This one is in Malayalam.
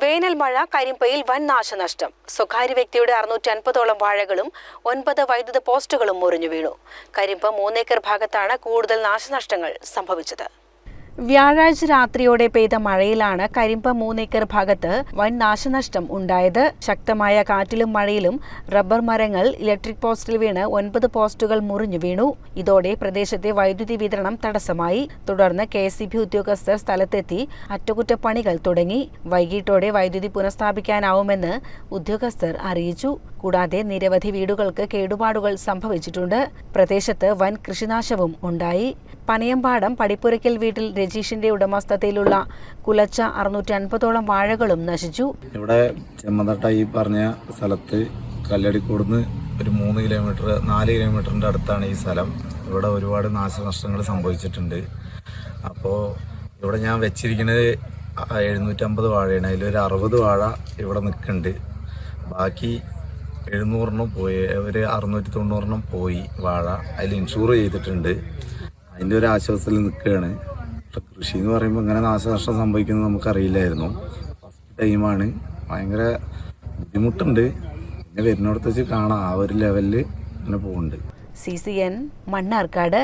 വേനൽ മഴ കരിമ്പയിൽ വൻ നാശനഷ്ടം. സ്വകാര്യ വ്യക്തിയുടെ 650ഓളം വാഴകളും 9 വൈദ്യുത പോസ്റ്റുകളും മുറിഞ്ഞു വീണു. കരിമ്പ് 3 ഏക്കർ ഭാഗത്താണ് കൂടുതൽ നാശനഷ്ടങ്ങൾ സംഭവിച്ചത്. വ്യാഴാഴ്ച രാത്രിയോടെ പെയ്ത മഴയിലാണ് കരിമ്പ 3 ഏക്കർ ഭാഗത്ത് വൻ നാശനഷ്ടം ഉണ്ടായത്. ശക്തമായ കാറ്റിലും മഴയിലും റബ്ബർ മരങ്ങൾ ഇലക്ട്രിക് പോസ്റ്റിൽ വീണ് 9 പോസ്റ്റുകൾ മുറിഞ്ഞു വീണു. ഇതോടെ പ്രദേശത്തെ വൈദ്യുതി വിതരണം തടസ്സമായി. തുടർന്ന് KSEB ഉദ്യോഗസ്ഥർ സ്ഥലത്തെത്തി അറ്റകുറ്റപ്പണികൾ തുടങ്ങി. വൈകിട്ടോടെ വൈദ്യുതി പുനഃസ്ഥാപിക്കാനാവുമെന്ന് ഉദ്യോഗസ്ഥർ അറിയിച്ചു. കൂടാതെ നിരവധി വീടുകൾക്ക് കേടുപാടുകൾ സംഭവിച്ചിട്ടുണ്ട്. പ്രദേശത്ത് വൻ കൃഷിനാശവും ഉണ്ടായി. പനയമ്പാടം പടിപ്പുരയ്ക്കൽ വീട്ടിൽ രജീഷിന്റെ ഉടമസ്ഥതയിലുള്ള കുലച്ച 650ഓളം വാഴകളും നശിച്ചു. ഇവിടെ ചെമ്മന്തട്ട ഈ പറഞ്ഞ സ്ഥലത്ത് കല്ലടിക്കൂടുന്ന് ഒരു 3 കിലോമീറ്റർ 4 കിലോമീറ്ററിൻ്റെ അടുത്താണ് ഈ സ്ഥലം. ഇവിടെ ഒരുപാട് നാശനഷ്ടങ്ങൾ സംഭവിച്ചിട്ടുണ്ട്. അപ്പോൾ ഇവിടെ ഞാൻ വെച്ചിരിക്കുന്നത് 750 വാഴയാണ്. അതിലൊരു 60 വാഴ ഇവിടെ നിൽക്കുന്നുണ്ട്. ബാക്കി 700 പോയി, ഒരു 690 പോയി വാഴ. അതിൽ ഇൻഷൂർ ചെയ്തിട്ടുണ്ട്. അതിൻ്റെ ഒരു ആശ്വാസത്തിൽ നിൽക്കുകയാണ്. കൃഷി എന്ന് പറയുമ്പോൾ ഇങ്ങനെ നാശനഷ്ടം സംഭവിക്കുന്നത് നമുക്കറിയില്ലായിരുന്നു. ഫസ്റ്റ് ടൈമാണ്. ഭയങ്കര ബുദ്ധിമുട്ടുണ്ട്. പിന്നെ വരുന്നിടത്ത് വെച്ച് കാണാം ആ ഒരു ലെവലിൽ ഇങ്ങനെ പോകുന്നുണ്ട്. CCN മണ്ണാർക്കാട്.